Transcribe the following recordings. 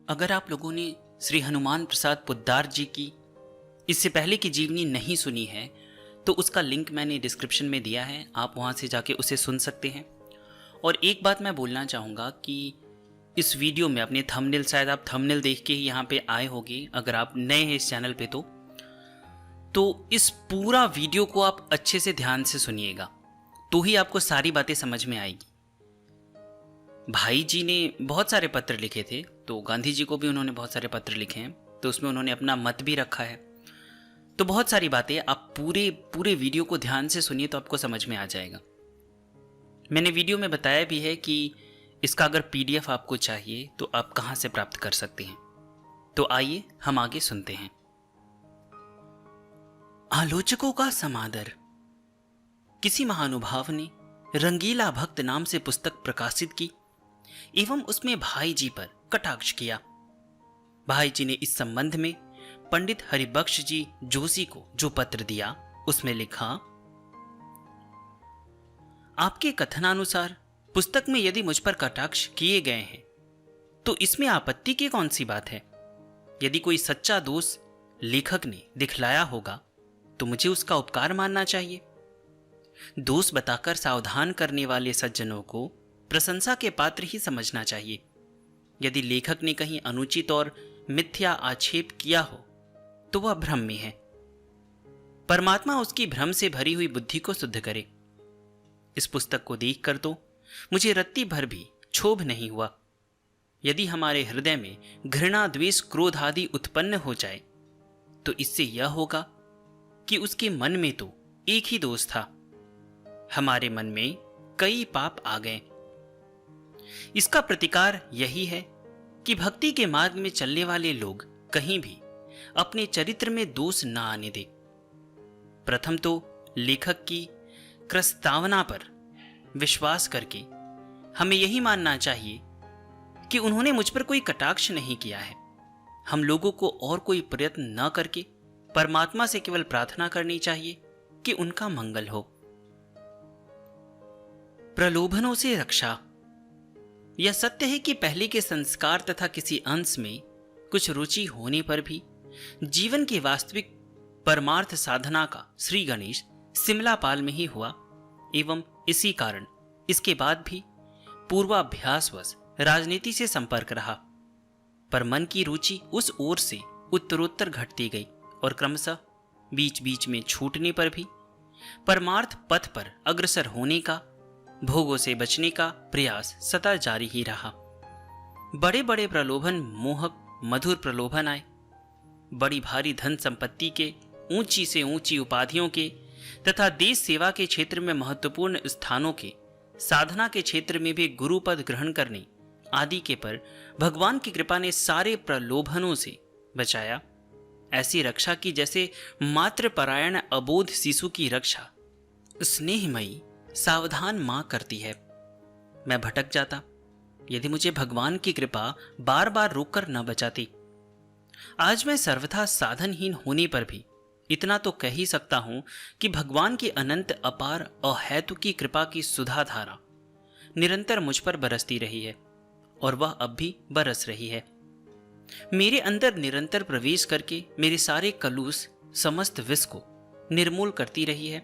अगर आप लोगों ने श्री हनुमान प्रसाद पोद्दार जी की इससे पहले की जीवनी नहीं सुनी है तो उसका लिंक मैंने डिस्क्रिप्शन में दिया है, आप वहाँ से जाके उसे सुन सकते हैं। और एक बात मैं बोलना चाहूँगा कि इस वीडियो में अपने थंबनेल, शायद आप थंबनेल देख के ही यहाँ पे आए होंगे अगर आप नए हैं इस चैनल पे तो इस पूरा वीडियो को आप अच्छे से ध्यान से सुनिएगा, तो ही आपको सारी बातें समझ में आएगी। भाई जी ने बहुत सारे पत्र लिखे थे, तो गांधी जी को भी उन्होंने बहुत सारे पत्र लिखे हैं, तो उसमें उन्होंने अपना मत भी रखा है। तो बहुत सारी बातें आप पूरे वीडियो को ध्यान से सुनिए तो आपको समझ में आ जाएगा। मैंने वीडियो में बताया भी है कि इसका अगर पीडीएफ आपको चाहिए तो आप कहाँ से प्राप्त कर सकते हैं। तो आइए हम आगे सुनते हैं। आलोचकों का समादर। किसी महानुभाव ने रंगीला भक्त नाम से पुस्तक प्रकाशित की एवं उसमें भाई जी पर कटाक्ष किया। भाई जी ने इस संबंध में पंडित हरिबख्श जी जोशी को जो पत्र दिया उसमें लिखा, आपके कथनानुसार पुस्तक में यदि मुझ पर कटाक्ष किए गए हैं तो इसमें आपत्ति की कौन सी बात है। यदि कोई सच्चा दोष लेखक ने दिखलाया होगा तो मुझे उसका उपकार मानना चाहिए। दोष बताकर सावधान करने वाले सज्जनों को प्रशंसा के पात्र ही समझना चाहिए। यदि लेखक ने कहीं अनुचित और मिथ्या आक्षेप किया हो तो वह भ्रम में है। परमात्मा उसकी भ्रम से भरी हुई बुद्धि को शुद्ध करे। इस पुस्तक को देखकर तो मुझे रत्ती भर भी क्षोभ नहीं हुआ। यदि हमारे हृदय में घृणा, द्वेष, क्रोध आदि उत्पन्न हो जाए तो इससे यह होगा कि उसके मन में तो एक ही दोष था, हमारे मन में कई पाप आ गए। इसका प्रतिकार यही है कि भक्ति के मार्ग में चलने वाले लोग कहीं भी अपने चरित्र में दोष न आने दे। प्रथम तो लेखक की प्रस्तावना पर विश्वास करके हमें यही मानना चाहिए कि उन्होंने मुझ पर कोई कटाक्ष नहीं किया है। हम लोगों को और कोई प्रयत्न न करके परमात्मा से केवल प्रार्थना करनी चाहिए कि उनका मंगल हो। प्रलोभनों से रक्षा। यह सत्य है कि पहले के संस्कार तथा किसी अंश में कुछ रुचि होने पर भी जीवन की वास्तविक परमार्थ साधना का श्री गणेश सिमलापाल में ही हुआ एवं इसी कारण इसके बाद भी पूर्वाभ्यासवश राजनीति से संपर्क रहा। पर मन की रुचि उस ओर से उत्तरोत्तर घटती गई और क्रमशः बीच बीच में छूटने पर भी परमार्थ पथ पर अग्रसर होने का, भोगों से बचने का प्रयास सदा जारी ही रहा। बड़े बड़े प्रलोभन, मोहक मधुर प्रलोभन आए। बड़ी भारी धन संपत्ति के, ऊंची से ऊंची उपाधियों के तथा देश सेवा के क्षेत्र में महत्वपूर्ण स्थानों के, साधना के क्षेत्र में भी गुरुपद ग्रहण करने आदि के पर भगवान की कृपा ने सारे प्रलोभनों से बचाया। ऐसी रक्षा की जैसे मातृपरायण अबोध शिशु की रक्षा स्नेहमयी सावधान मां करती है। मैं भटक जाता यदि मुझे भगवान की कृपा बार बार रोककर न बचाती। आज मैं सर्वथा साधनहीन होने पर भी इतना तो कह ही सकता हूं कि भगवान की अनंत अपार अहेतु की कृपा की सुधा धारा निरंतर मुझ पर बरसती रही है और वह अब भी बरस रही है। मेरे अंदर निरंतर प्रवेश करके मेरे सारे कलुष, समस्त विष को निर्मूल करती रही है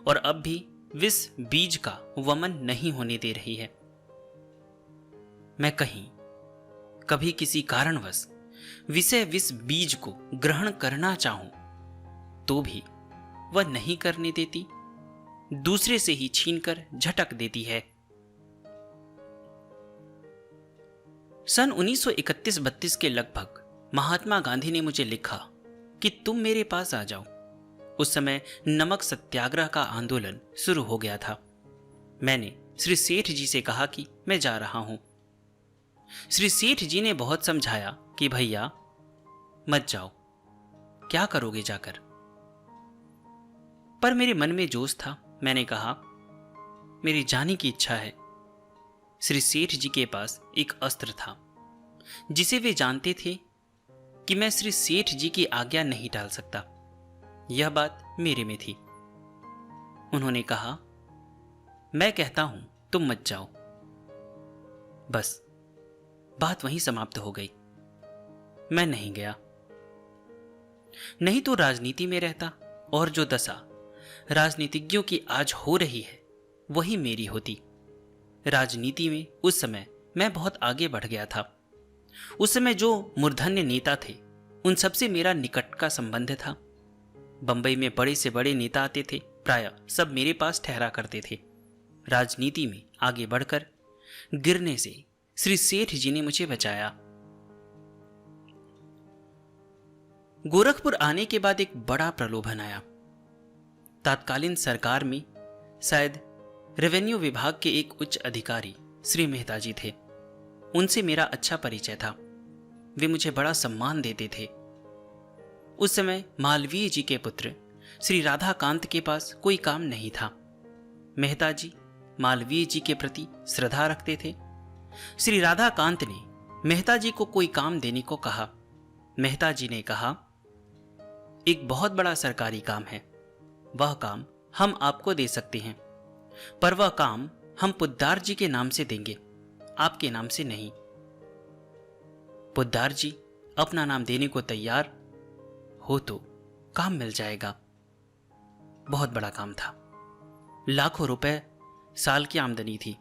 और अब भी विष बीज का वमन नहीं होने दे रही है। मैं कभी किसी कारणवश विषय विष बीज को ग्रहण करना चाहूं तो भी वह नहीं करने देती, दूसरे से ही छीनकर झटक देती है। सन 1931-32 के लगभग महात्मा गांधी ने मुझे लिखा कि तुम मेरे पास आ जाओ। उस समय नमक सत्याग्रह का आंदोलन शुरू हो गया था। मैंने श्री सेठ जी से कहा कि मैं जा रहा हूं। श्री सेठ जी ने बहुत समझाया कि भैया मत जाओ, क्या करोगे जाकर। पर मेरे मन में जोश था। मैंने कहा मेरी जाने की इच्छा है। श्री सेठ जी के पास एक अस्त्र था जिसे वे जानते थे कि मैं श्री सेठ जी की आज्ञा नहीं टाल सकता। यह बात मेरे में थी। उन्होंने कहा मैं कहता हूं तुम मत जाओ। बस बात वहीं समाप्त हो गई। मैं नहीं गया। नहीं तो राजनीति में रहता और जो दशा राजनीतिज्ञों की आज हो रही है वही मेरी होती। राजनीति में उस समय मैं बहुत आगे बढ़ गया था। उस समय जो मूर्धन्य नेता थे उन सबसे मेरा निकट का संबंध था। बंबई में बड़े से बड़े नेता आते थे, प्रायः सब मेरे पास ठहरा करते थे। राजनीति में आगे बढ़कर गिरने से श्री सेठ जी ने मुझे बचाया। गोरखपुर आने के बाद एक बड़ा प्रलोभन आया। तत्कालीन सरकार में शायद रेवेन्यू विभाग के एक उच्च अधिकारी श्री मेहता जी थे। उनसे मेरा अच्छा परिचय था। वे मुझे बड़ा सम्मान देते थे। उस समय मालवीय जी के पुत्र श्री राधाकांत के पास कोई काम नहीं था। मेहता जी मालवीय जी के प्रति श्रद्धा रखते थे। श्री राधाकांत ने मेहता जी को कोई काम देने को कहा। मेहता जी ने कहा, एक बहुत बड़ा सरकारी काम है, वह काम हम आपको दे सकते हैं, पर वह काम हम पुद्दार जी के नाम से देंगे, आपके नाम से नहीं। पुद्दार जी अपना नाम देने को तैयार हो तो काम मिल जाएगा। बहुत बड़ा काम था, लाखों रुपए साल की आमदनी थी।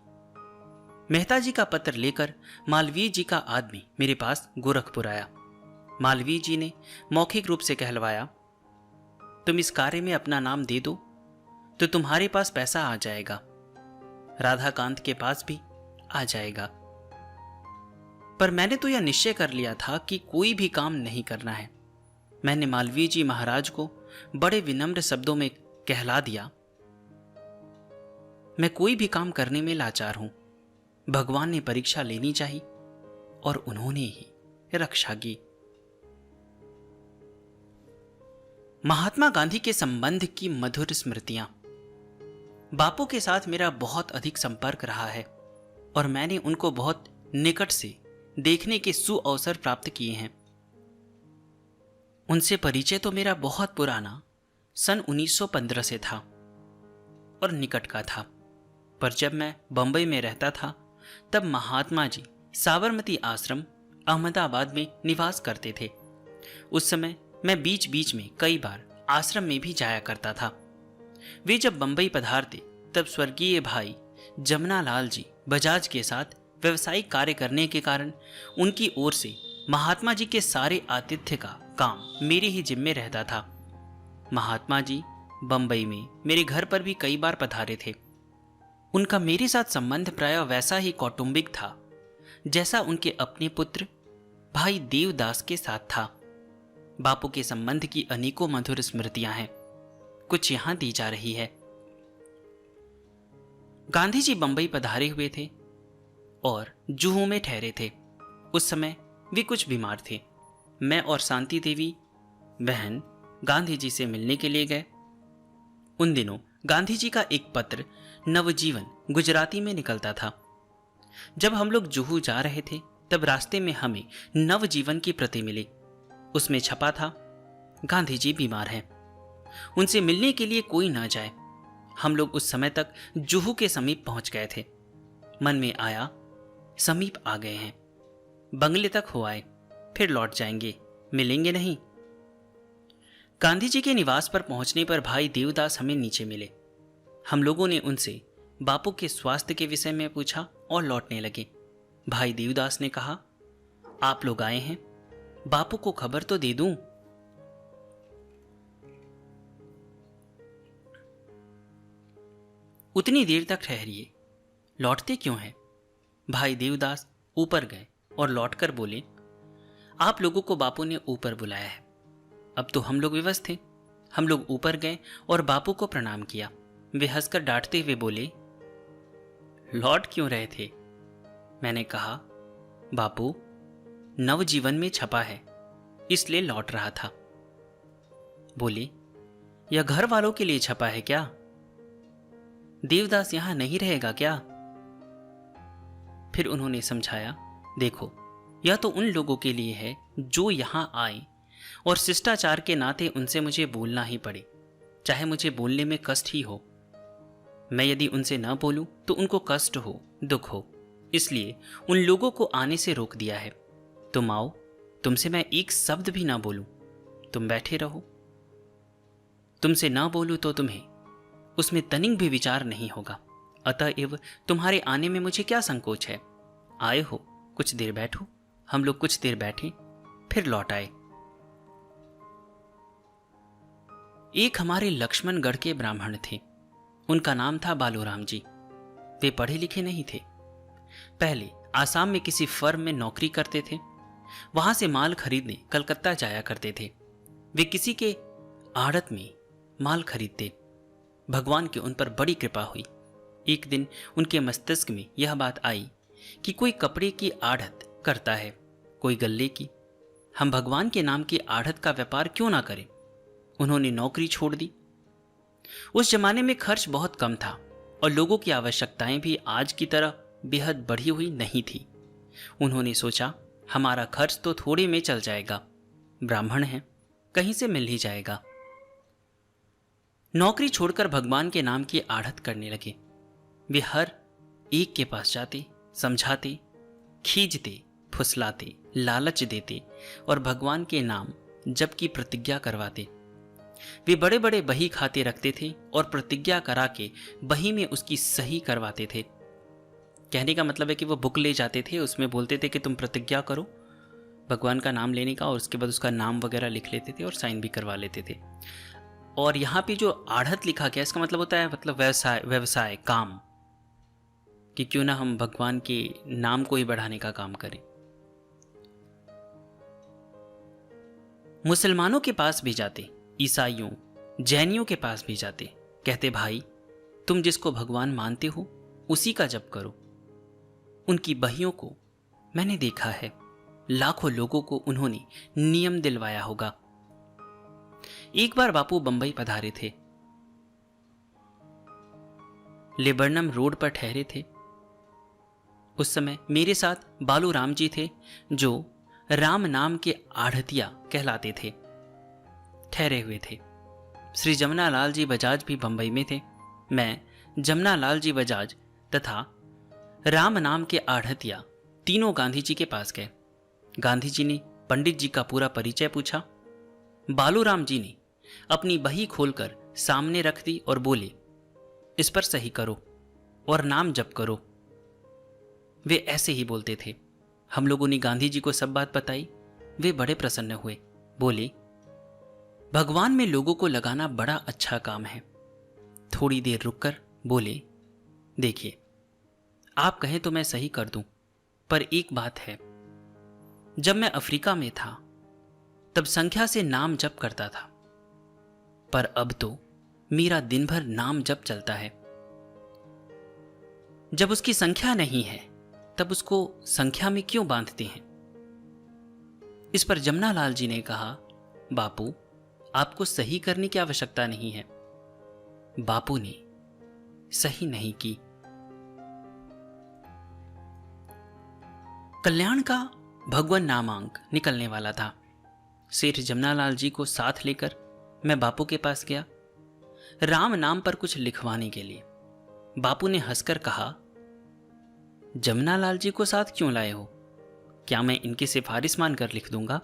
मेहता जी का पत्र लेकर मालवीय जी का आदमी मेरे पास गोरखपुर आया। मालवीय जी ने मौखिक रूप से कहलवाया, तुम इस कार्य में अपना नाम दे दो तो तुम्हारे पास पैसा आ जाएगा, राधाकांत के पास भी आ जाएगा। पर मैंने तो यह निश्चय कर लिया था कि कोई भी काम नहीं करना है। मैंने मालवीय जी महाराज को बड़े विनम्र शब्दों में कहला दिया, मैं कोई भी काम करने में लाचार हूं। भगवान ने परीक्षा लेनी चाहिए और उन्होंने ही रक्षा की। महात्मा गांधी के संबंध की मधुर स्मृतियां। बापू के साथ मेरा बहुत अधिक संपर्क रहा है और मैंने उनको बहुत निकट से देखने के सुअवसर प्राप्त किए हैं। उनसे परिचय तो मेरा बहुत पुराना सन 1915 से था और निकट का था। पर जब मैं बंबई में रहता था तब महात्मा जी साबरमती आश्रम अहमदाबाद में निवास करते थे। उस समय मैं बीच बीच में कई बार आश्रम में भी जाया करता था। वे जब बंबई पधारते तब स्वर्गीय भाई जमनालाल जी बजाज के साथ व्यवसायिक कार्य करने के कारण उनकी ओर से महात्मा जी के सारे आतिथ्य का काम मेरे ही जिम्मे रहता था। महात्मा जी बंबई में मेरे घर पर भी कई बार पधारे थे। उनका मेरे साथ संबंध प्रायः वैसा ही कौटुंबिक था जैसा उनके अपने पुत्र भाई देवदास के साथ था। बापू के संबंध की अनेकों मधुर स्मृतियां हैं, कुछ यहां दी जा रही है। गांधी जी बंबई पधारे हुए थे और जुहू में ठहरे थे। उस समय वे कुछ बीमार थे। मैं और शांति देवी बहन गांधी जी से मिलने के लिए गए। उन दिनों गांधी जी का एक पत्र नवजीवन गुजराती में निकलता था। जब हम लोग जुहू जा रहे थे तब रास्ते में हमें नवजीवन की प्रति मिली। उसमें छपा था, गांधी जी बीमार हैं, उनसे मिलने के लिए कोई ना जाए। हम लोग उस समय तक जुहू के समीप पहुंच गए थे। मन में आया, समीप आ गए हैं, बंगले तक हो आए, फिर लौट जाएंगे, मिलेंगे नहीं। गांधी जी के निवास पर पहुंचने पर भाई देवदास हमें नीचे मिले। हम लोगों ने उनसे बापू के स्वास्थ्य के विषय में पूछा और लौटने लगे। भाई देवदास ने कहा, आप लोग आए हैं, बापू को खबर तो दे दूं। उतनी देर तक ठहरिए, लौटते क्यों हैं? भाई देवदास ऊपर गए और लौटकर बोले, आप लोगों को बापू ने ऊपर बुलाया है। अब तो हम लोग विवश थे। हम लोग ऊपर गए और बापू को प्रणाम किया। वे हंसकर डांटते हुए बोले, लौट क्यों रहे थे? मैंने कहा, बापू नवजीवन में छपा है, इसलिए लौट रहा था। बोले, यह घर वालों के लिए छपा है क्या? देवदास यहां नहीं रहेगा क्या? फिर उन्होंने समझाया, देखो यह तो उन लोगों के लिए है जो यहां आए और शिष्टाचार के नाते उनसे मुझे बोलना ही पड़े, चाहे मुझे बोलने में कष्ट ही हो। मैं यदि उनसे न बोलूं तो उनको कष्ट हो, दुख हो, इसलिए उन लोगों को आने से रोक दिया है। तुम आओ तुमसे मैं एक शब्द भी ना बोलूं, तुम बैठे रहो। तुमसे ना बोलूं तो तुम्हें उसमें तनिक भी विचार नहीं होगा, अतएव तुम्हारे आने में मुझे क्या संकोच है। आए हो, कुछ देर बैठो। हम लोग कुछ देर बैठे, फिर लौट आए। एक हमारे लक्ष्मणगढ़ के ब्राह्मण थे। उनका नाम था बालूराम जी। वे पढ़े लिखे नहीं थे। पहले आसाम में किसी फर्म में नौकरी करते थे। वहां से माल खरीदने कलकत्ता जाया करते थे। वे किसी के आड़त में माल खरीदते। भगवान की उन पर बड़ी कृपा हुई। एक दिन उनके मस्तिष्क में यह बात आई कि कोई कपड़े की आढ़त करता है, कोई गल्ले की। हम भगवान के नाम की आढ़त का व्यापार क्यों ना करें। उन्होंने नौकरी छोड़ दी। उस जमाने में खर्च बहुत कम था और लोगों की आवश्यकताएं भी आज की तरह बेहद बढ़ी हुई नहीं थी। उन्होंने सोचा, हमारा खर्च तो थोड़े में चल जाएगा, ब्राह्मण हैं, कहीं से मिल ही जाएगा। नौकरी छोड़कर भगवान के नाम की आढ़त करने लगे। वे हर एक के पास जाते, समझाते, खींचते, फुसलाते, लालच देते और भगवान के नाम जप की प्रतिज्ञा करवाते। वे बड़े बड़े बही खाते रखते थे और प्रतिज्ञा करा के बही में उसकी सही करवाते थे। कहने का मतलब है कि वो बुक ले जाते थे, उसमें बोलते थे कि तुम प्रतिज्ञा करो भगवान का नाम लेने का, और उसके बाद उसका नाम वगैरह लिख लेते थे और साइन भी करवा लेते थे। और यहाँ पे जो आढ़त लिखा गया, इसका मतलब होता है मतलब व्यवसाय, काम, कि क्यों ना हम भगवान के नाम को ही बढ़ाने का काम करें। मुसलमानों के पास भी जाते, ईसाइयों, जैनियों के पास भी जाते। कहते, भाई तुम जिसको भगवान मानते हो उसी का जप करो। उनकी बहियों को मैंने देखा है, लाखों लोगों को उन्होंने नियम दिलवाया होगा। एक बार बापू बंबई पधारे थे। लेबर्नम रोड पर ठहरे थे। उस समय मेरे साथ बालूराम जी थे, जो राम नाम के आढ़तिया कहलाते थे, ठहरे हुए थे। श्री जमुना लाल जी बजाज भी बंबई में थे। मैं, जमुना लाल जी बजाज तथा राम नाम के आढ़तिया तीनों गांधी जी के पास गए। गांधी जी ने पंडित जी का पूरा परिचय पूछा। बालूराम जी ने अपनी बही खोलकर सामने रख दी और बोले, इस पर सही करो और नाम जप करो। वे ऐसे ही बोलते थे। हम लोगों ने गांधी जी को सब बात बताई। वे बड़े प्रसन्न हुए, बोले, भगवान में लोगों को लगाना बड़ा अच्छा काम है। थोड़ी देर रुककर बोले, देखिए आप कहें तो मैं सही कर दूं, पर एक बात है, जब मैं अफ्रीका में था तब संख्या से नाम जप करता था, पर अब तो मेरा दिन भर नाम जप चलता है। जब उसकी संख्या नहीं है तब उसको संख्या में क्यों बांधते हैं। इस पर जमुना लाल जी ने कहा, बापू आपको सही करने की आवश्यकता नहीं है। बापू ने सही नहीं की। कल्याण का भगवान नामांक निकलने वाला था। सेठ जमुना लाल जी को साथ लेकर मैं बापू के पास गया, राम नाम पर कुछ लिखवाने के लिए। बापू ने हंसकर कहा, जमुना लाल जी को साथ क्यों लाए हो? क्या मैं इनकी सिफारिश मानकर लिख दूंगा?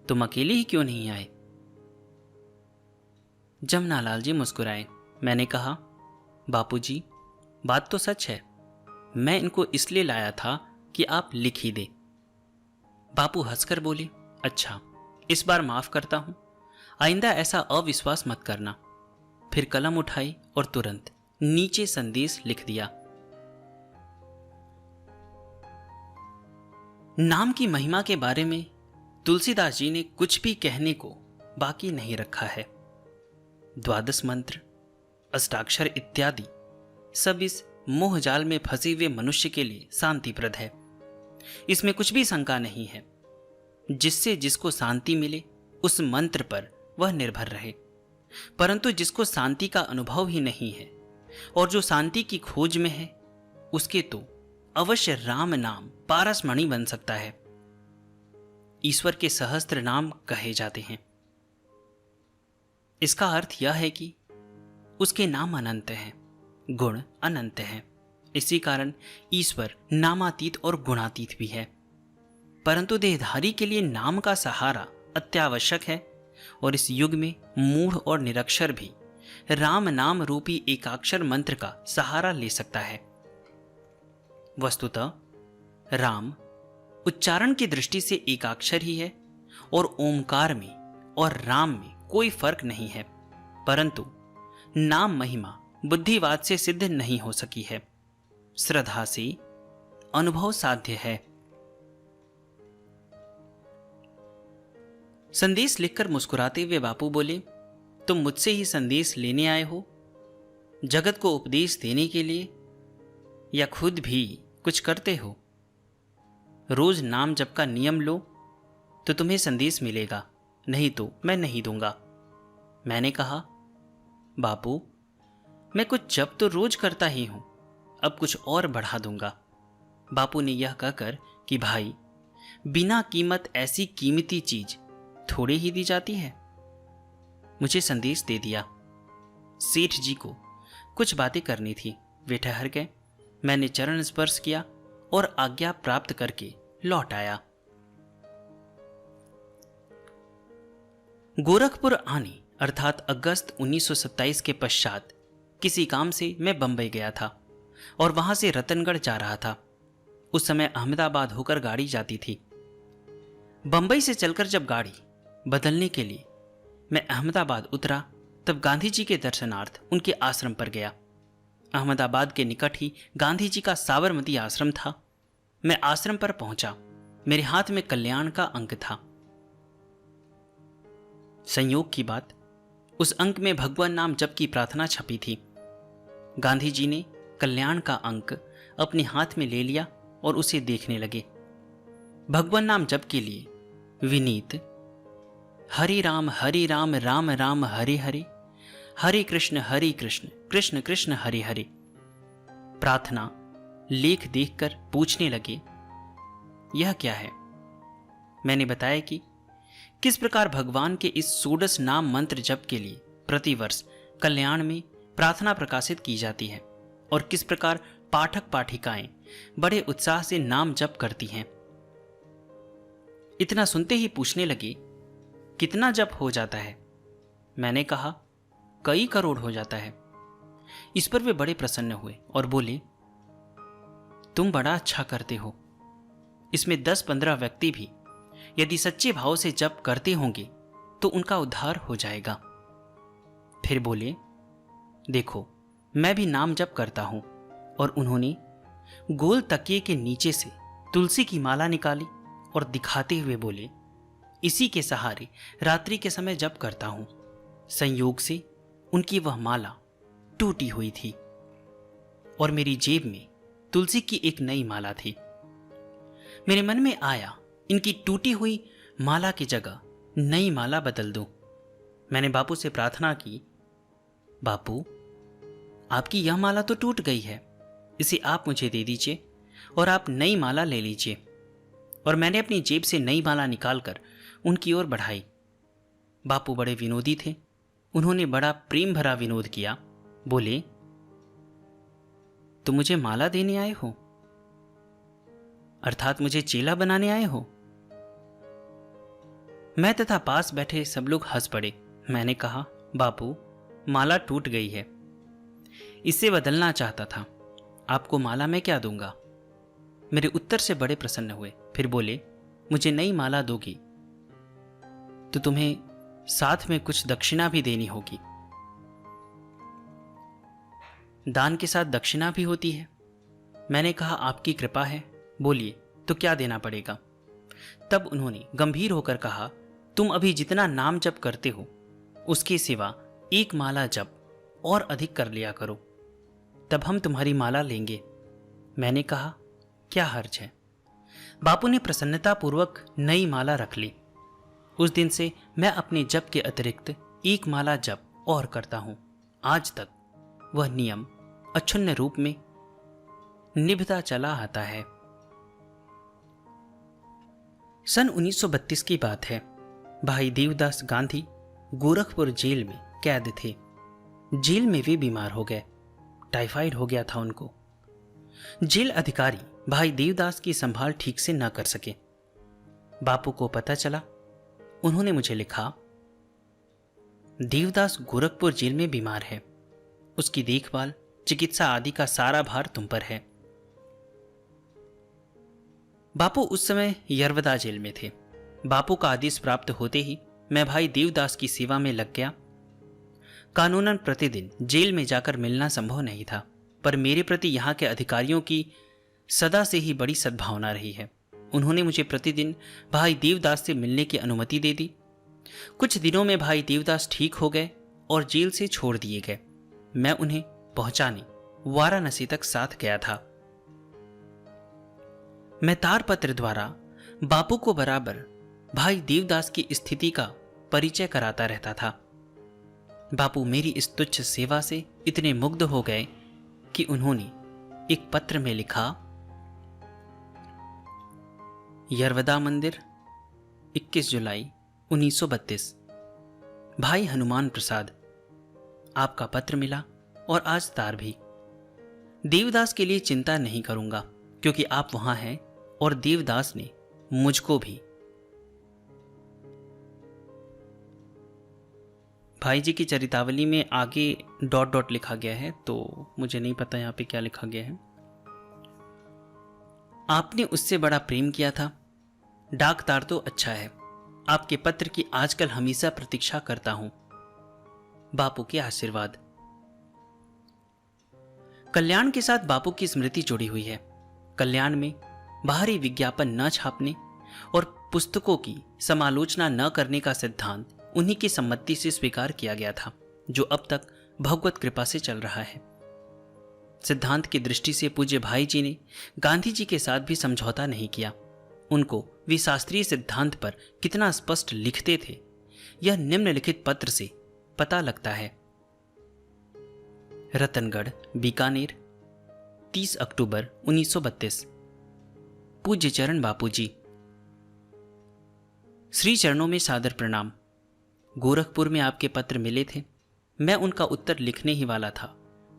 तुम अकेले ही क्यों नहीं आए? जमुना लाल जी मुस्कुराए। मैंने कहा, बापूजी बात तो सच है, मैं इनको इसलिए लाया था कि आप लिख ही दे। बापू हंसकर बोले, अच्छा इस बार माफ करता हूं, आइंदा ऐसा अविश्वास मत करना। फिर कलम उठाई और तुरंत नीचे संदेश लिख दिया। नाम की महिमा के बारे में तुलसीदास जी ने कुछ भी कहने को बाकी नहीं रखा है। द्वादश मंत्र, अष्टाक्षर इत्यादि सब इस मोहजाल में फंसे हुए मनुष्य के लिए शांतिप्रद है। इसमें कुछ भी शंका नहीं है। जिससे जिसको शांति मिले उस मंत्र पर वह निर्भर रहे। परंतु जिसको शांति का अनुभव ही नहीं है और जो शांति की खोज में है, उसके तो अवश्य राम नाम पारसमणि बन सकता है। ईश्वर के सहस्त्र नाम कहे जाते हैं। इसका अर्थ यह है कि उसके नाम अनंत हैं, गुण अनंत हैं। इसी कारण ईश्वर नामातीत और गुणातीत भी है। परंतु देहधारी के लिए नाम का सहारा अत्यावश्यक है, और इस युग में मूढ़ और निरक्षर भी राम नाम रूपी एकाक्षर मंत्र का सहारा ले सकता है। वस्तुतः राम उच्चारण की दृष्टि से एकाक्षर ही है, और ओमकार में और राम में कोई फर्क नहीं है, परंतु नाम महिमा बुद्धिवाद से सिद्ध नहीं हो सकी है, श्रद्धा से अनुभव साध्य है। संदेश लिखकर मुस्कुराते हुए बापू बोले, तुम मुझसे ही संदेश लेने आए हो, जगत को उपदेश देने के लिए, या खुद भी कुछ करते हो? रोज नाम जप का नियम लो तो तुम्हें संदेश मिलेगा, नहीं तो मैं नहीं दूंगा। मैंने कहा, बापू मैं कुछ जप तो रोज करता ही हूं, अब कुछ और बढ़ा दूंगा। बापू ने यह कहकर कि भाई, बिना कीमत ऐसी कीमती चीज थोड़े ही दी जाती है, मुझे संदेश दे दिया। सेठ जी को कुछ बातें करनी थी, वे ठहर गए। मैंने चरण स्पर्श किया और आज्ञा प्राप्त करके लौट आया। गोरखपुर आने अर्थात अगस्त 1927 के पश्चात किसी काम से मैं बंबई गया था और वहां से रतनगढ़ जा रहा था। उस समय अहमदाबाद होकर गाड़ी जाती थी। बंबई से चलकर जब गाड़ी बदलने के लिए मैं अहमदाबाद उतरा, तब गांधी जी के दर्शनार्थ उनके आश्रम पर गया। अहमदाबाद के निकट ही गांधी जी का साबरमती आश्रम था। मैं आश्रम पर पहुंचा। मेरे हाथ में कल्याण का अंक था। संयोग की बात, उस अंक में भगवान नाम जप की प्रार्थना छपी थी। गांधी जी ने कल्याण का अंक अपने हाथ में ले लिया और उसे देखने लगे। भगवान नाम जप के लिए विनीत हरि राम राम राम हरे हरे, हरे कृष्ण कृष्ण कृष्ण हरे हरे प्रार्थना लेख देखकर पूछने लगे, यह क्या है? मैंने बताया कि किस प्रकार भगवान के इस षोडश नाम मंत्र जप के लिए प्रतिवर्ष कल्याण में प्रार्थना प्रकाशित की जाती है और किस प्रकार पाठक पाठिकाएं बड़े उत्साह से नाम जप करती हैं। इतना सुनते ही पूछने लगे, कितना जप हो जाता है? मैंने कहा, कई करोड़ हो जाता है। इस पर वे बड़े प्रसन्न हुए और बोले, तुम बड़ा अच्छा करते हो। इसमें 10-15 व्यक्ति भी यदि सच्चे भाव से जप करते होंगे तो उनका उद्धार हो जाएगा। फिर बोले, देखो मैं भी नाम जप करता हूं। और उन्होंने गोल तकिए के नीचे से तुलसी की माला निकाली और दिखाते हुए बोले, इसी के सहारे रात्रि के समय जप करता हूं। संयोग से उनकी वह माला टूटी हुई थी और मेरी जेब में तुलसी की एक नई माला थी। मेरे मन में आया, इनकी टूटी हुई माला की जगह नई माला बदल दूं। मैंने बापू से प्रार्थना की, बापू आपकी यह माला तो टूट गई है, इसे आप मुझे दे दीजिए और आप नई माला ले लीजिए। और मैंने अपनी जेब से नई माला निकालकर उनकी ओर बढ़ाई। बापू बड़े विनोदी थे। उन्होंने बड़ा प्रेम भरा विनोद किया। बोले, तुम मुझे माला देने आए हो? अर्थात मुझे चेला बनाने आए हो? मैं तथा पास बैठे सब लोग हंस पड़े। मैंने कहा, बापू माला टूट गई है, इसे बदलना चाहता था, आपको माला मैं क्या दूंगा? मेरे उत्तर से बड़े प्रसन्न हुए। फिर बोले, मुझे नई माला दोगी तो तुम्हें साथ में कुछ दक्षिणा भी देनी होगी। दान के साथ दक्षिणा भी होती है। मैंने कहा, आपकी कृपा है, बोलिए तो क्या देना पड़ेगा? तब उन्होंने गंभीर होकर कहा, तुम अभी जितना नाम जप करते हो उसके सिवा एक माला जप और अधिक कर लिया करो, तब हम तुम्हारी माला लेंगे। मैंने कहा, क्या हर्ज है? बापू ने प्रसन्नतापूर्वक नई माला रख ली। उस दिन से मैं अपने जप के अतिरिक्त एक माला जप और करता हूं। आज तक वह नियम अक्षुण्ण रूप में निभता चला आता है। सन 1932 की बात है। भाई देवदास गांधी गोरखपुर जेल में कैद थे। जेल में वे बीमार हो गए। टाइफाइड हो गया था उनको। जेल अधिकारी भाई देवदास की संभाल ठीक से न कर सके। बापू को पता चला। उन्होंने मुझे लिखा, देवदास गोरखपुर जेल में बीमार है। उसकी देखभाल, चिकित्सा आदि का सारा भार तुम पर है। बापू उस समय यरवदा जेल में थे। बापू का आदेश प्राप्त होते ही मैं भाई देवदास की सेवा में लग गया। कानूनन प्रतिदिन जेल में जाकर मिलना संभव नहीं था, पर मेरे प्रति यहाँ के अधिकारियों की सदा से ही बड़ी सद्भावना रही है। उन्होंने मुझे प्रतिदिन भाई देवदास से मिलने की अनुमति दे दी। कुछ दिनों में भाई देवदास ठीक हो गए और जेल से छोड़ दिए गए। मैं उन्हें पहुंचाने वाराणसी तक साथ गया था। मैं तारपत्र द्वारा बापू को बराबर भाई देवदास की स्थिति का परिचय कराता रहता था। बापू मेरी इस तुच्छ सेवा से इतने मुग्ध हो गए कि उन्होंने एक पत्र में लिखा, यरवदा मंदिर, 21 जुलाई 1932। भाई हनुमान प्रसाद, आपका पत्र मिला और आज तार भी। देवदास के लिए चिंता नहीं करूंगा क्योंकि आप वहां हैं और देवदास ने मुझको भी। भाई जी की चरितावली में आगे डॉट डॉट लिखा गया है, तो मुझे नहीं पता यहां पे क्या लिखा गया है। आपने उससे बड़ा प्रेम किया था। डाक तार तो अच्छा है। आपके पत्र की आजकल हमेशा प्रतीक्षा करता हूं। बापू के आशीर्वाद। कल्याण के साथ बापू की स्मृति जुड़ी हुई है। कल्याण में बाहरी विज्ञापन न छापने और पुस्तकों की समालोचना न करने का सिद्धांत उन्हीं की सम्मति से स्वीकार किया गया था, जो अब तक भगवत कृपा से चल रहा है। सिद्धांत की दृष्टि से पूज्य भाई जी ने गांधी जी के साथ भी समझौता नहीं किया। उनको वे शास्त्रीय सिद्धांत पर कितना स्पष्ट लिखते थे, यह निम्नलिखित पत्र से पता लगता है। रतनगढ़, बीकानेर, 30 अक्टूबर 1932। पूज्य चरण बापू जी, श्री चरणों में सादर प्रणाम। गोरखपुर में आपके पत्र मिले थे। मैं उनका उत्तर लिखने ही वाला था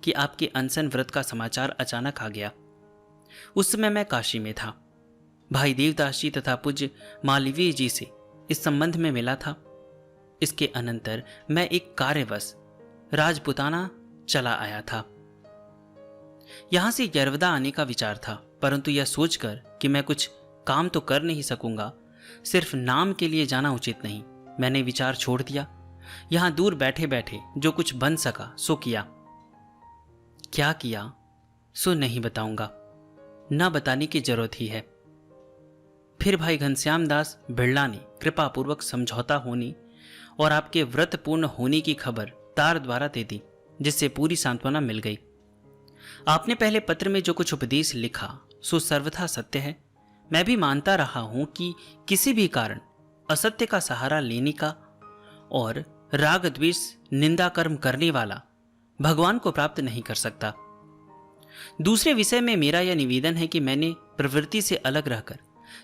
कि आपके अनशन व्रत का समाचार अचानक आ गया। उस समय मैं काशी में था। भाई देवदास जी तथा पूज्य मालवीय जी से इस संबंध में मिला था। इसके अनंतर मैं एक कार्यवश राजपुताना चला आया था। यहां से यरवदा आने का विचार था, परंतु यह सोचकर कि मैं कुछ काम तो कर नहीं सकूंगा, सिर्फ नाम के लिए जाना उचित नहीं, मैंने विचार छोड़ दिया। यहां दूर बैठे बैठे जो कुछ बन सका सो किया। क्या किया सो नहीं बताऊंगा, न बताने की जरूरत ही है। फिर भाई घनश्याम दास बिड़ला ने कृपापूर्वक समझौता होने और आपके व्रत पूर्ण होने की खबर तार द्वारा दे दी, जिससे पूरी सांत्वना मिल गई। आपने पहले पत्र में जो कुछ उपदेश लिखा सो सर्वथा सत्य है। मैं भी मानता रहा हूं कि किसी भी कारण असत्य का सहारा लेने का और राग द्वेष निंदा कर्म करने वाला भगवान को प्राप्त नहीं कर सकता। दूसरे विषय में मेरा यह निवेदन है कि मैंने प्रवृत्ति से अलग रहकर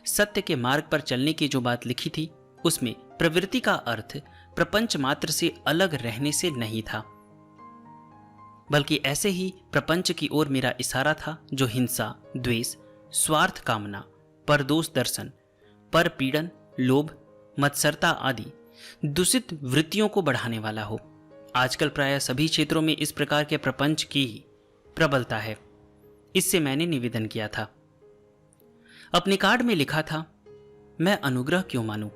सत्य के मार्ग पर चलने की जो बात लिखी थी, उसमें प्रवृत्ति का अर्थ प्रपंच मात्र से अलग रहने से नहीं था, बल्कि ऐसे ही प्रपंच की ओर मेरा इशारा था जो हिंसा, द्वेष, स्वार्थ कामना, परदोष दर्शन, पर पीड़न, लोभ, मत्सरता आदि दूषित वृत्तियों को बढ़ाने वाला हो। आजकल प्रायः सभी क्षेत्रों में इस प्रकार के प्रपंच की ही प्रबलता है। इससे मैंने निवेदन किया था। अपने कार्ड में लिखा था, मैं अनुग्रह क्यों मानूं?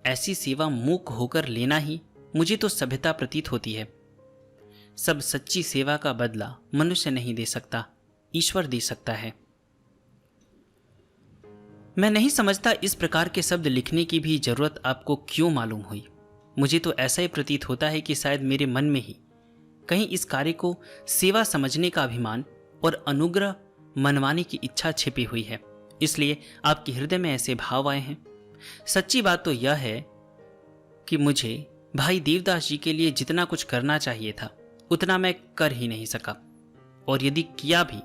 ऐसी सेवा मूक होकर लेना ही मुझे तो सभ्यता प्रतीत होती है। सब सच्ची सेवा का बदला मनुष्य नहीं दे सकता, ईश्वर दे सकता है। मैं नहीं समझता इस प्रकार के शब्द लिखने की भी जरूरत आपको क्यों मालूम हुई। मुझे तो ऐसा ही प्रतीत होता है कि शायद मेरे मन में ही कहीं इस कार्य को सेवा समझने का अभिमान और अनुग्रह मनवाने की इच्छा छिपी हुई है, इसलिए आपके हृदय में ऐसे भाव आए हैं। सच्ची बात तो यह है कि मुझे भाई देवदास जी के लिए जितना कुछ करना चाहिए था उतना मैं कर ही नहीं सका, और यदि किया भी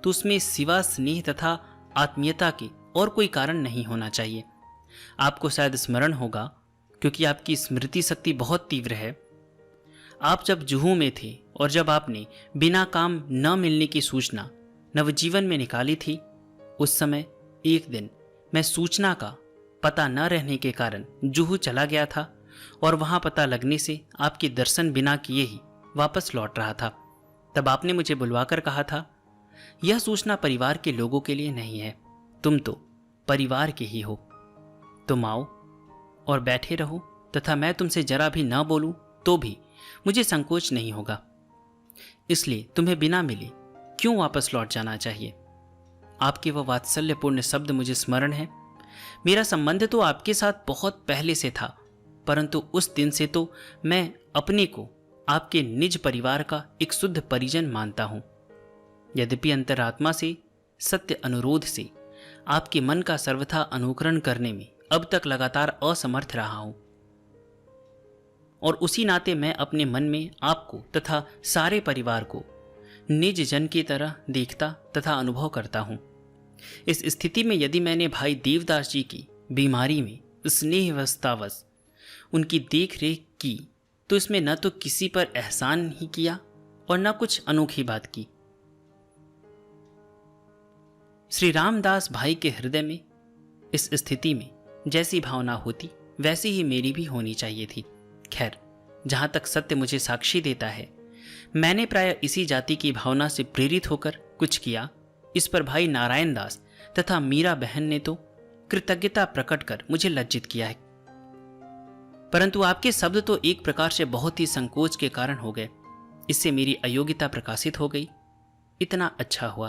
तो उसमें सिवा स्नेह तथा आत्मीयता के और कोई कारण नहीं होना चाहिए। आपको शायद स्मरण होगा, क्योंकि आपकी स्मृति शक्ति बहुत तीव्र है। आप जब जुहू में थे और जब आपने बिना काम न मिलने की सूचना नवजीवन में निकाली थी, उस समय एक दिन मैं सूचना का पता न रहने के कारण जुहू चला गया था और वहां पता लगने से आपके दर्शन बिना किए ही वापस लौट रहा था। तब आपने मुझे बुलवाकर कहा था, यह सूचना परिवार के लोगों के लिए नहीं है, तुम तो परिवार के ही हो। तुम आओ और बैठे रहो तथा मैं तुमसे जरा भी न बोलूं तो भी मुझे संकोच नहीं होगा। इसलिए तुम्हें बिना मिले क्यों वापस लौट जाना चाहिए। आपके वह वात्सल्यपूर्ण शब्द मुझे स्मरण है। मेरा संबंध तो आपके साथ बहुत पहले से था, परंतु उस दिन से तो मैं अपने को आपके निज परिवार का एक शुद्ध परिजन मानता हूं। यद्यपि अंतरात्मा से, सत्य अनुरोध से आपके मन का सर्वथा अनुकरण करने में अब तक लगातार असमर्थ रहा हूं, और उसी नाते मैं अपने मन में आपको तथा सारे परिवार को निज जन की तरह देखता तथा अनुभव करता हूं। इस स्थिति में यदि मैंने भाई देवदास जी की बीमारी में स्नेहवशतावश उनकी देख रेख की, तो इसमें न तो किसी पर एहसान ही किया और न कुछ अनोखी बात की। श्री रामदास भाई के हृदय में इस स्थिति में जैसी भावना होती वैसी ही मेरी भी होनी चाहिए थी। खैर, जहां तक सत्य मुझे साक्षी देता है, मैंने प्राय इसी जाति की भावना से प्रेरित होकर कुछ किया। इस पर भाई नारायण दास तथा मीरा बहन ने तो कृतज्ञता प्रकट कर मुझे लज्जित किया है, परंतु आपके शब्द तो एक प्रकार से बहुत ही संकोच के कारण हो गए। इससे मेरी अयोग्यता प्रकाशित हो गई। इतना अच्छा हुआ।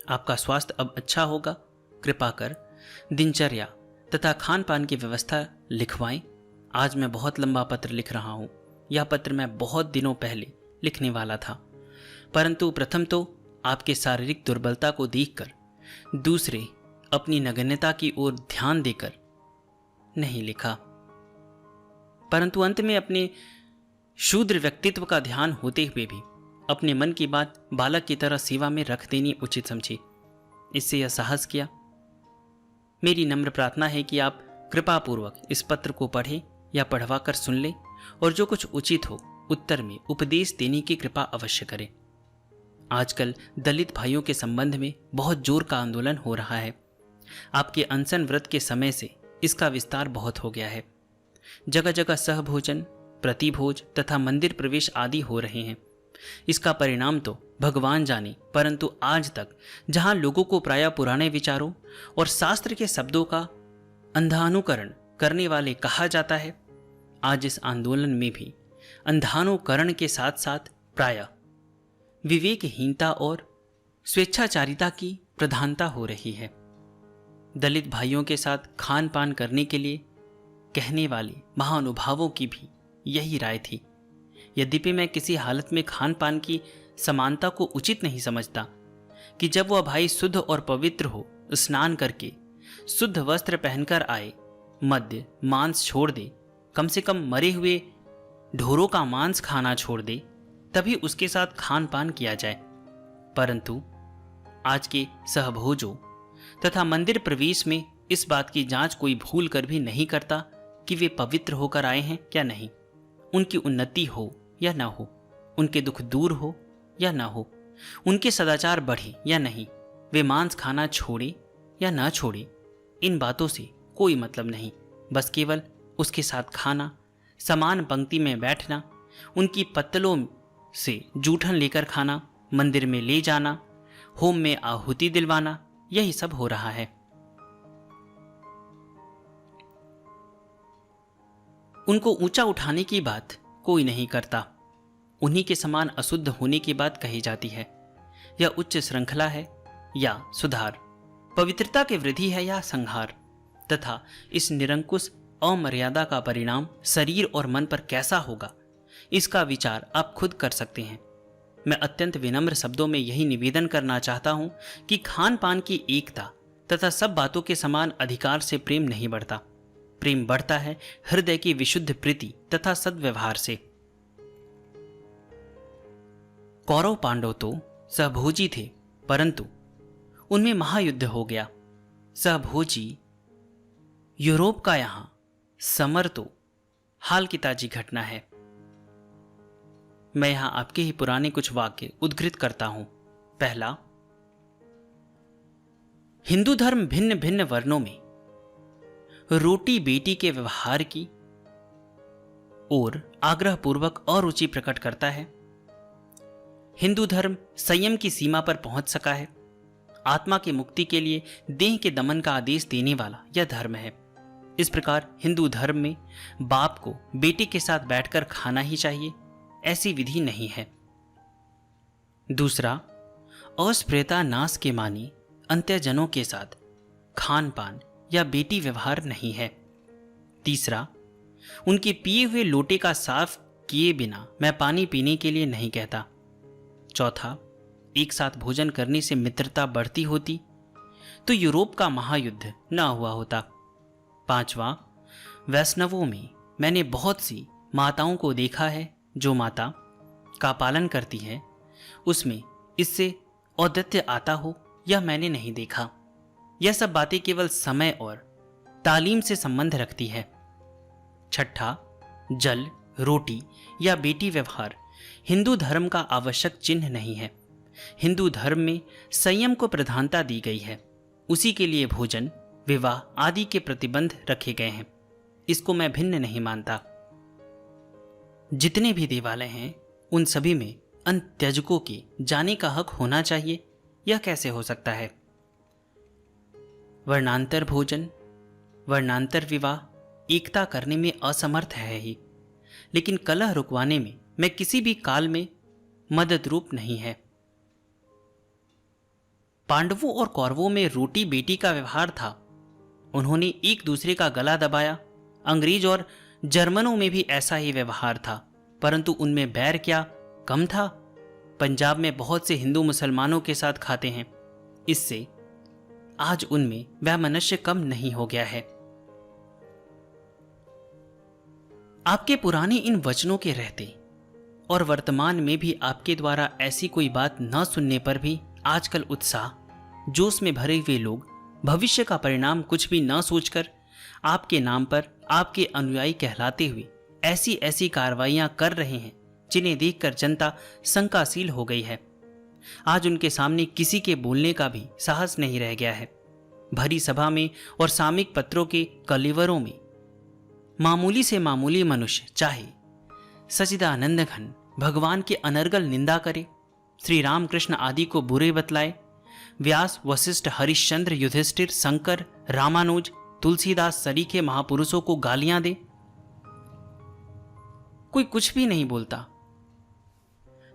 आपका स्वास्थ्य अब अच्छा होगा। कृपा कर दिनचर्या तथा खान पान की व्यवस्था लिखवाएं। आज मैं बहुत लंबा पत्र लिख रहा हूं। यह पत्र मैं बहुत दिनों पहले लिखने वाला था, परंतु प्रथम तो आपके शारीरिक दुर्बलता को देखकर, दूसरे अपनी नगण्यता की ओर ध्यान देकर नहीं लिखा, परंतु अंत में अपने शूद्र व्यक्तित्व का ध्यान होते हुए भी अपने मन की बात बालक की तरह सेवा में रख देनी उचित समझी। इससे यह साहस किया। मेरी नम्र प्रार्थना है कि आप कृपा पूर्वक इस पत्र को पढ़ें या पढ़वा कर सुन लें, और जो कुछ उचित हो उत्तर में उपदेश देने की कृपा अवश्य करें। आजकल दलित भाइयों के संबंध में बहुत जोर का आंदोलन हो रहा है। आपके अनशन व्रत के समय से इसका विस्तार बहुत हो गया है। जगह जगह सहभोजन, प्रतिभोज तथा मंदिर प्रवेश आदि हो रहे हैं। इसका परिणाम तो भगवान जाने, परंतु आज तक जहां लोगों को प्रायः पुराने विचारों और शास्त्र के शब्दों का अंधानुकरण करने वाले कहा जाता है, आज इस आंदोलन में भी अंधानुकरण के साथ साथ प्रायः विवेकहीनता और स्वेच्छाचारिता की प्रधानता हो रही है। दलित भाइयों के साथ खान पान करने के लिए कहने वाले महानुभावों की भी यही राय थी। यद्यपि मैं किसी हालत में खान पान की समानता को उचित नहीं समझता कि जब वह भाई शुद्ध और पवित्र हो, स्नान करके शुद्ध वस्त्र पहनकर आए, मद्य मांस छोड़ दे, कम से कम मरे हुए ढोरों का मांस खाना छोड़ दे, तभी उसके साथ खान पान किया जाए। परंतु आज के सहभोजों तथा मंदिर प्रवेश में इस बात की जांच कोई भूल कर भी नहीं करता कि वे पवित्र होकर आए हैं क्या नहीं, उनकी उन्नति हो या ना हो, उनके दुख दूर हो या ना हो, उनके सदाचार बढ़े या नहीं, वे मांस खाना छोड़े या ना छोड़े, इन बातों से कोई मतलब नहीं। बस केवल उसके साथ खाना, समान पंक्ति में बैठना, उनकी पत्तलों से जूठन लेकर खाना, मंदिर में ले जाना, होम में आहुति दिलवाना, यही सब हो रहा है। उनको ऊंचा उठाने की बात कोई नहीं करता। उन्हीं के समान अशुद्ध होने की बात कही जाती है। यह उच्च श्रृंखला है या सुधार, पवित्रता की वृद्धि है या संहार, तथा इस निरंकुश अमर्यादा का परिणाम शरीर और मन पर कैसा होगा, इसका विचार आप खुद कर सकते हैं। मैं अत्यंत विनम्र शब्दों में यही निवेदन करना चाहता हूं कि खान पान की एकता तथा सब बातों के समान अधिकार से प्रेम नहीं बढ़ता। प्रेम बढ़ता है हृदय की विशुद्ध प्रीति तथा सद्व्यवहार से। कौरव पांडव तो सहभोजी थे, परंतु उनमें महायुद्ध हो गया। सहभोजी यूरोप का यहां समर तो हाल की ताजी घटना है। मैं यहां आपके ही पुराने कुछ वाक्य उद्धृत करता हूं। पहला, हिंदू धर्म भिन्न भिन्न वर्णों में रोटी बेटी के व्यवहार की और आग्रहपूर्वक अरुचि प्रकट करता है। हिंदू धर्म संयम की सीमा पर पहुंच सका है। आत्मा की मुक्ति के लिए देह के दमन का आदेश देने वाला यह धर्म है। इस प्रकार हिंदू धर्म में बाप को बेटे के साथ बैठकर खाना ही चाहिए, ऐसी विधि नहीं है। दूसरा, अस्पृहता नाश के मानी अंत्यजनों के साथ खान पान या बेटी व्यवहार नहीं है। तीसरा, उनके पिए हुए लोटे का साफ किए बिना मैं पानी पीने के लिए नहीं कहता। चौथा, एक साथ भोजन करने से मित्रता बढ़ती होती तो यूरोप का महायुद्ध न हुआ होता। पांचवा, वैष्णवों में मैंने बहुत सी माताओं को देखा है जो माता का पालन करती है, उसमें इससे औदत्य आता हो यह मैंने नहीं देखा। यह सब बातें केवल समय और तालीम से संबंध रखती है। छठा, जल, रोटी या बेटी व्यवहार हिंदू धर्म का आवश्यक चिन्ह नहीं है। हिंदू धर्म में संयम को प्रधानता दी गई है। उसी के लिए भोजन, विवाह आदि के प्रतिबंध रखे गए हैं। इसको मैं भिन्न नहीं मानता। जितने भी देवालय हैं उन सभी में अंत्यजकों के जाने का हक होना चाहिए। यह कैसे हो सकता है? वर्णांतर भोजन, वर्णांतर विवाह एकता करने में असमर्थ है ही, लेकिन कलह रुकवाने में मैं किसी भी काल में मदद रूप नहीं है। पांडवों और कौरवों में रोटी बेटी का व्यवहार था। उन्होंने एक दूसरे का गला दबाया। अंग्रेज और जर्मनों में भी ऐसा ही व्यवहार था, परंतु उनमें बैर क्या कम था? पंजाब में बहुत से हिंदू मुसलमानों के साथ खाते हैं, इससे आज उनमें वैमनस्य कम नहीं हो गया है। आपके पुराने इन वचनों के रहते और वर्तमान में भी आपके द्वारा ऐसी कोई बात न सुनने पर भी आजकल उत्साह, जोश में भरे हुए लोग भविष्य का परिणाम कुछ भी न सोचकर आपके नाम पर आपके अनुयायी कहलाते हुए ऐसी ऐसी कार्रवाइयां कर रहे हैं जिन्हें देखकर जनता शंकाशील हो गई है। आज उनके सामने किसी के बोलने का भी साहस नहीं रह गया है। भरी सभा में और सामयिक पत्रों के कलेवरों में मामूली से मामूली मनुष्य चाहे सच्चिदानंद घन भगवान की अनर्गल निंदा करे, श्री रामकृष्ण आदि को बुरे बतलाए, व्यास, वशिष्ठ, हरिश्चंद्र, युधिष्ठिर, शंकर, रामानुज, तुलसीदास सरीखे महापुरुषों को गालियां दे, कोई कुछ भी नहीं बोलता,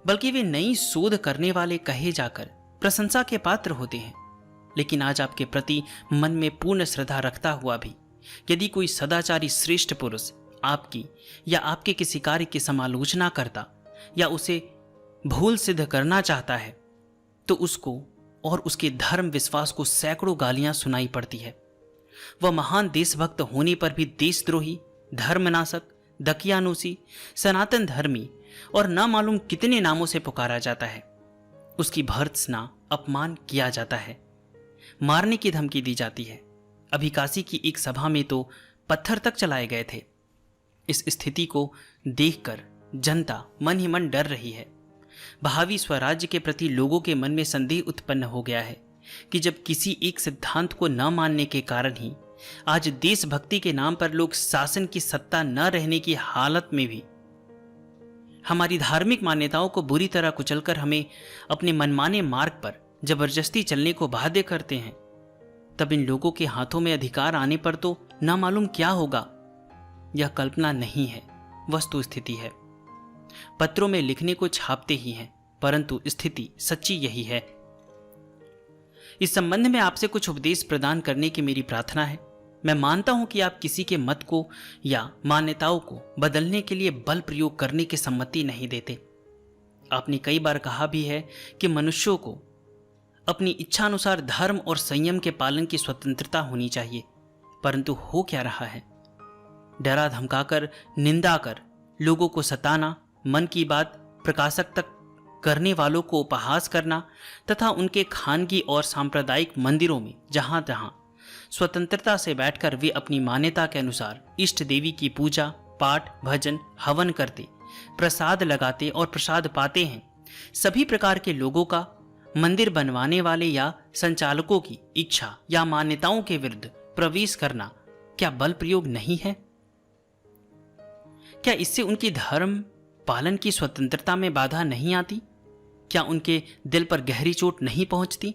बल्कि वे नई शोध करने वाले कहे जाकर प्रशंसा के पात्र होते हैं। लेकिन आज आपके प्रति मन में पूर्ण श्रद्धा रखता हुआ भी यदि कोई सदाचारी श्रेष्ठ पुरुष आपकी या आपके किसी कार्य की समालोचना करता या उसे भूल सिद्ध करना चाहता है तो उसको और उसके धर्म विश्वास को सैकड़ों गालियां सुनाई पड़ती है। वह महान देशभक्त होने पर भी देशद्रोही, धर्मनाशक, दकियानुसी, सनातन धर्मी और न मालूम कितने नामों से पुकारा जाता है। उसकी भर्त्सना, अपमान किया जाता है, मारने की धमकी दी जाती है। अभी काशी की एक सभा में तो पत्थर तक चलाए गए थे। इस स्थिति को देखकर जनता मन ही मन डर रही है। भावी स्वराज्य के प्रति लोगों के मन में संदेह उत्पन्न हो गया है कि जब किसी एक सिद्धांत को न मानने के कारण ही आज देशभक्ति के नाम पर लोग शासन की सत्ता न रहने की हालत में भी हमारी धार्मिक मान्यताओं को बुरी तरह कुचलकर हमें अपने मनमाने मार्ग पर जबरदस्ती चलने को बाध्य करते हैं, तब इन लोगों के हाथों में अधिकार आने पर तो न मालूम क्या होगा। यह कल्पना नहीं है, वस्तु स्थिति है। पत्रों में लिखने को छापते ही हैं, परंतु स्थिति सच्ची यही है। इस संबंध में आपसे कुछ उपदेश प्रदान करने की मेरी प्रार्थना है। मैं मानता हूं कि आप किसी के मत को या मान्यताओं को बदलने के लिए बल प्रयोग करने की सम्मति नहीं देते। आपने कई बार कहा भी है कि मनुष्यों को अपनी इच्छानुसार धर्म और संयम के पालन की स्वतंत्रता होनी चाहिए, परंतु हो क्या रहा है? डरा धमकाकर, निंदा कर लोगों को सताना, मन की बात प्रकाशक तक करने वालों को उपहास करना तथा उनके खानगी और सांप्रदायिक मंदिरों में जहां तहां स्वतंत्रता से बैठकर वे अपनी मान्यता के अनुसार इष्ट देवी की पूजा, पाठ, भजन, हवन करते, प्रसाद लगाते और प्रसाद पाते हैं। सभी प्रकार के लोगों का मंदिर बनवाने वाले या संचालकों की इच्छा या मान्यताओं के विरुद्ध प्रवेश करना क्या बल प्रयोग नहीं है? क्या इससे उनकी धर्म पालन की स्वतंत्रता में बाधा नहीं आती? क्या उनके दिल पर गहरी चोट नहीं पहुंचती?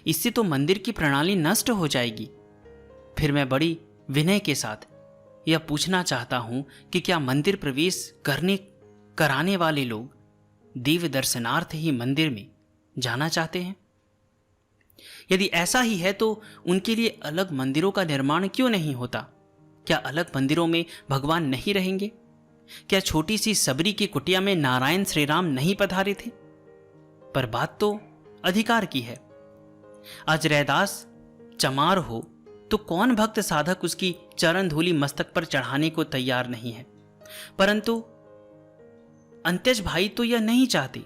इससे तो मंदिर की प्रणाली नष्ट हो जाएगी। फिर मैं बड़ी विनय के साथ यह पूछना चाहता हूं कि क्या मंदिर प्रवेश कराने वाले लोग दिव्य दर्शनार्थ ही मंदिर में जाना चाहते हैं? यदि ऐसा ही है तो उनके लिए अलग मंदिरों का निर्माण क्यों नहीं होता? क्या अलग मंदिरों में भगवान नहीं रहेंगे? क्या छोटी सी सबरी की कुटिया में नारायण श्री राम नहीं पधारे थे? पर बात तो अधिकार की है। आज रैदास चमार हो तो कौन भक्त साधक उसकी चरण धूलि मस्तक पर चढ़ाने को तैयार नहीं है? परंतु अंत्यज भाई तो यह नहीं चाहते।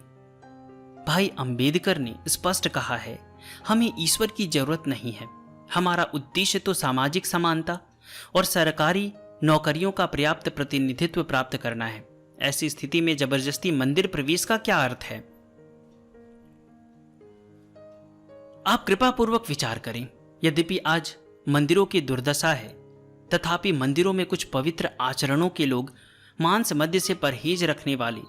भाई अंबेडकर ने स्पष्ट कहा है, हमें ईश्वर की जरूरत नहीं है। हमारा उद्देश्य तो सामाजिक समानता और सरकारी नौकरियों का पर्याप्त प्रतिनिधित्व प्राप्त करना है। ऐसी स्थिति में जबरदस्ती मंदिर प्रवेश का क्या अर्थ है? आप कृपा पूर्वक विचार करें। यद्यपि आज मंदिरों की दुर्दशा है, तथापि मंदिरों में कुछ पवित्र आचरणों के लोग मांस मद्य से परहेज रखने वाले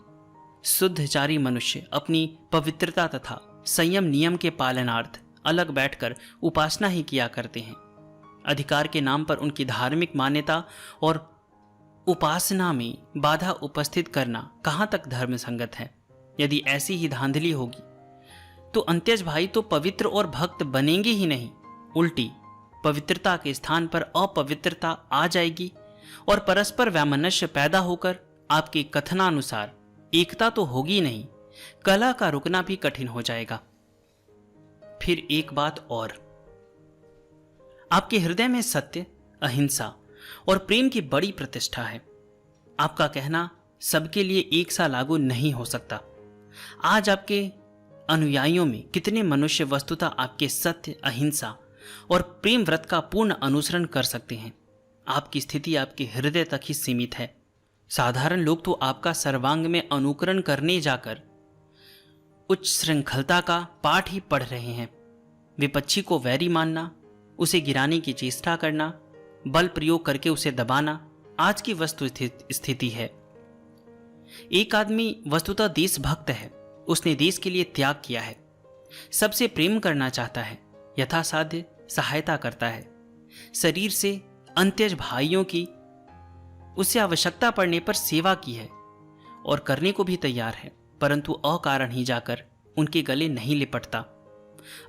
शुद्धचारी मनुष्य अपनी पवित्रता तथा संयम नियम के पालनार्थ अलग बैठकर उपासना ही किया करते हैं। अधिकार के नाम पर उनकी धार्मिक मान्यता और उपासना में बाधा उपस्थित करना कहां तक धर्म संगत है? यदि ऐसी ही धांधली होगी तो अंत्यज भाई तो पवित्र और भक्त बनेंगे ही नहीं, उल्टी पवित्रता के स्थान पर अपवित्रता आ जाएगी और परस्पर वैमनस्य पैदा होकर आपके कथनानुसार एकता तो होगी नहीं, कला का रुकना भी कठिन हो जाएगा। फिर एक बात और, आपके हृदय में सत्य, अहिंसा और प्रेम की बड़ी प्रतिष्ठा है। आपका कहना सबके लिए एक सा लागू नहीं हो सकता। आज आपके अनुयायियों में कितने मनुष्य वस्तुतः आपके सत्य, अहिंसा और प्रेम व्रत का पूर्ण अनुसरण कर सकते हैं? आपकी स्थिति आपके हृदय तक ही सीमित है। साधारण लोग तो आपका सर्वांग में अनुकरण करने जाकर उच्च श्रृंखलता का पाठ ही पढ़ रहे हैं। विपक्षी को वैरी मानना, उसे गिराने की चेष्टा करना, बल प्रयोग करके उसे दबाना आज की वस्तु स्थिति है। एक आदमी वस्तुतः देशभक्त है, उसने देश के लिए त्याग किया है, सबसे प्रेम करना चाहता है, यथासाध्य सहायता करता है, शरीर से अंत्यज भाइयों की उससे आवश्यकता पड़ने पर सेवा की है और करने को भी तैयार है, परंतु अकारण ही जाकर उनके गले नहीं लिपटता।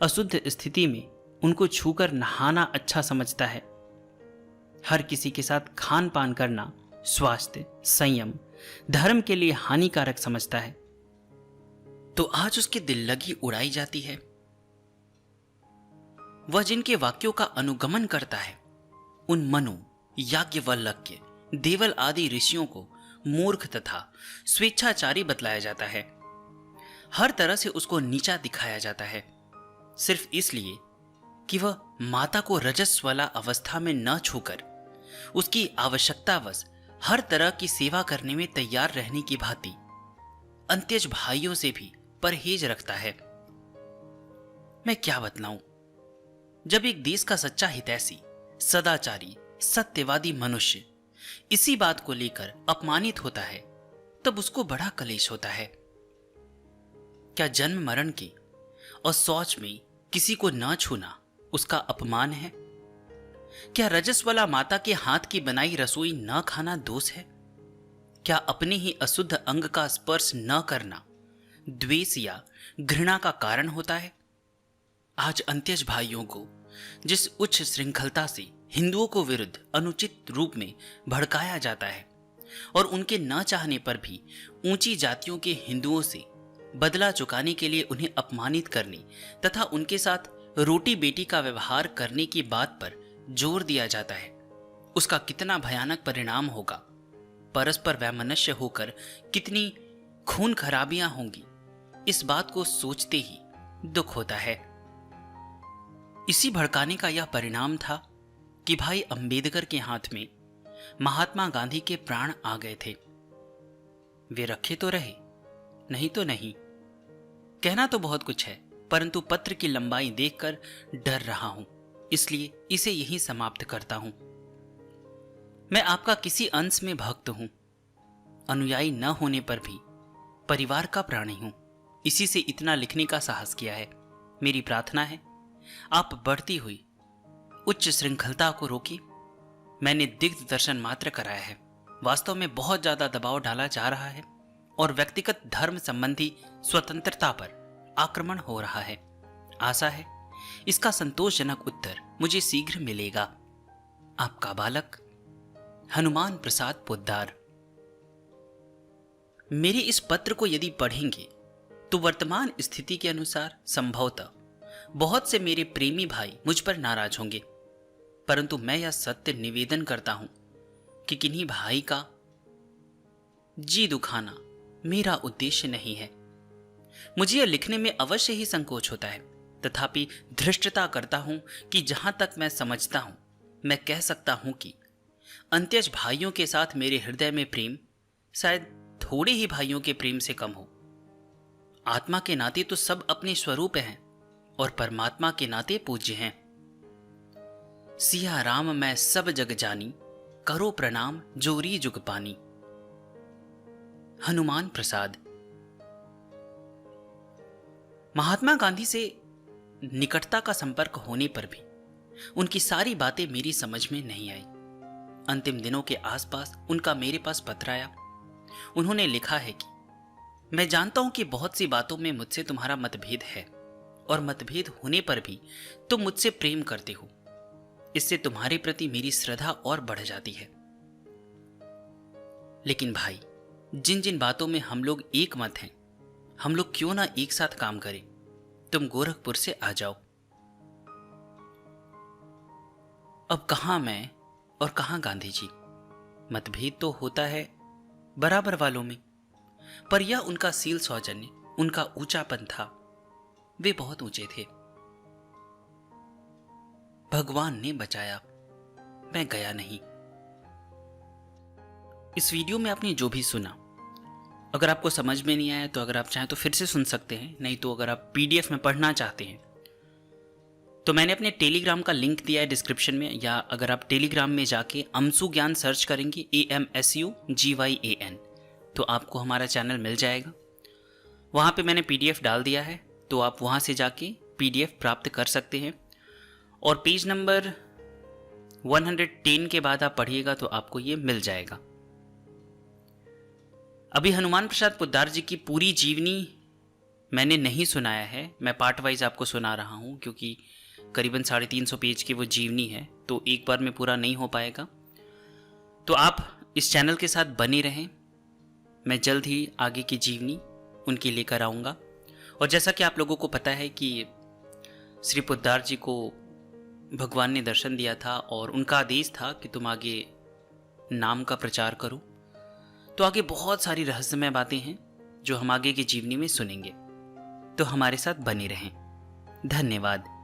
अशुद्ध स्थिति में उनको छूकर नहाना अच्छा समझता है। हर किसी के साथ खान पान करना स्वास्थ्य, संयम, धर्म के लिए हानिकारक समझता है। तो आज उसकी दिल लगी उड़ाई जाती है। वह जिनके वाक्यों का अनुगमन करता है उन मनु, याज्ञवल्क्य, देवल आदि ऋषियों को मूर्ख तथा स्वेच्छाचारी बतलाया जाता है। हर तरह से उसको नीचा दिखाया जाता है, सिर्फ इसलिए कि वह माता को रजस वाला अवस्था में न छूकर उसकी आवश्यकतावश हर तरह की सेवा करने में तैयार रहने की भांति अंत्यज भाइयों से भी परहेज रखता है। मैं क्या बतलाऊं? जब एक देश का सच्चा हितैषी, सदाचारी, सत्यवादी मनुष्य इसी बात को लेकर अपमानित होता है, तब उसको बड़ा कलेश होता है। क्या जन्म मरण के और शौच में किसी को न छूना उसका अपमान है? क्या रजस वाला माता के हाथ की बनाई रसोई न खाना दोष है? क्या अपने ही अशुद्ध अंग का स्पर्श न करना द्वेष या घृणा का कारण होता है? आज अंत्यज भाइयों को जिस उच्च श्रृंखलता से हिंदुओं को विरुद्ध अनुचित रूप में भड़काया जाता है और उनके न चाहने पर भी ऊंची जातियों के हिंदुओं से बदला चुकाने के लिए उन्हें अपमानित करने तथा उनके साथ रोटी बेटी का व्यवहार करने की बात पर जोर दिया जाता है, उसका कितना भयानक परिणाम होगा। परस्पर वैमनस्य होकर कितनी खून खराबियां होंगी, इस बात को सोचते ही दुख होता है। इसी भड़काने का यह परिणाम था कि भाई अंबेडकर के हाथ में महात्मा गांधी के प्राण आ गए थे। वे रखे तो रहे, नहीं तो नहीं। कहना तो बहुत कुछ है, परंतु पत्र की लंबाई देखकर डर रहा हूं, इसलिए इसे यहीं समाप्त करता हूं। मैं आपका किसी अंश में भक्त हूं, अनुयायी न होने पर भी परिवार का प्राणी हूं। इसी से इतना लिखने का साहस किया है। मेरी प्रार्थना है आप बढ़ती हुई उच्च श्रृंखलता को रोकिए। मैंने दिग्ध दर्शन मात्र कराया है। वास्तव में बहुत ज्यादा दबाव डाला जा रहा है और व्यक्तिगत धर्म संबंधी स्वतंत्रता पर आक्रमण हो रहा है। आशा है इसका संतोषजनक उत्तर मुझे शीघ्र मिलेगा। आपका बालक हनुमान प्रसाद पोद्दार। मेरे इस पत्र को यदि पढ़ेंगे तो वर्तमान स्थिति के अनुसार संभवतः बहुत से मेरे प्रेमी भाई मुझ पर नाराज होंगे, परंतु मैं यह सत्य निवेदन करता हूं कि किन्हीं भाई का जी दुखाना मेरा उद्देश्य नहीं है। मुझे यह लिखने में अवश्य ही संकोच होता है, तथापि धृष्टता करता हूं कि जहां तक मैं समझता हूं मैं कह सकता हूं कि अंत्यज भाइयों के साथ मेरे हृदय में प्रेम शायद थोड़े ही भाइयों के प्रेम से कम हो। आत्मा के नाते तो सब अपने स्वरूप हैं और परमात्मा के नाते पूज्य हैं। सिया राम मैं सब जग जानी, करो प्रणाम जोरी जुग पानी। हनुमान प्रसाद। महात्मा गांधी से निकटता का संपर्क होने पर भी उनकी सारी बातें मेरी समझ में नहीं आई। अंतिम दिनों के आसपास उनका मेरे पास पत्र आया। उन्होंने लिखा है कि मैं जानता हूं कि बहुत सी बातों में मुझसे तुम्हारा मतभेद है और मतभेद होने पर भी तुम मुझसे प्रेम करते हो। इससे तुम्हारे प्रति मेरी श्रद्धा और बढ़ जाती है। लेकिन भाई, जिन जिन बातों में हम लोग एक मत हैं, हम लोग क्यों ना एक साथ काम करें। तुम गोरखपुर से आ जाओ। अब कहां मैं और कहां गांधी जी। मतभेद तो होता है बराबर वालों में, पर यह उनका सील सौजन्य, उनका ऊंचापन था। वे बहुत ऊंचे थे। भगवान ने बचाया, मैं गया नहीं। इस वीडियो में आपने जो भी सुना, अगर आपको समझ में नहीं आया तो अगर आप चाहें तो फिर से सुन सकते हैं, नहीं तो अगर आप पीडीएफ में पढ़ना चाहते हैं तो मैंने अपने टेलीग्राम का लिंक दिया है डिस्क्रिप्शन में, या अगर आप टेलीग्राम में जाके अमसू ज्ञान सर्च करेंगे AMSUGYAN तो आपको हमारा चैनल मिल जाएगा। वहाँ पे मैंने PDF डाल दिया है, तो आप वहाँ से जाके PDF प्राप्त कर सकते हैं। और पेज नंबर 110 के बाद आप पढ़िएगा तो आपको ये मिल जाएगा। अभी हनुमान प्रसाद पोद्दार जी की पूरी जीवनी मैंने नहीं सुनाया है, मैं पार्ट वाइज आपको सुना रहा हूँ, क्योंकि करीबन 350 पेज की वो जीवनी है, तो एक बार में पूरा नहीं हो पाएगा। तो आप इस चैनल के साथ बने रहें, मैं जल्द ही आगे की जीवनी उनकी लेकर आऊँगा। और जैसा कि आप लोगों को पता है कि श्री पोद्दार जी को भगवान ने दर्शन दिया था और उनका आदेश था कि तुम आगे नाम का प्रचार करो। तो आगे बहुत सारी रहस्यमय बातें हैं जो हम आगे की जीवनी में सुनेंगे, तो हमारे साथ बने रहें। धन्यवाद।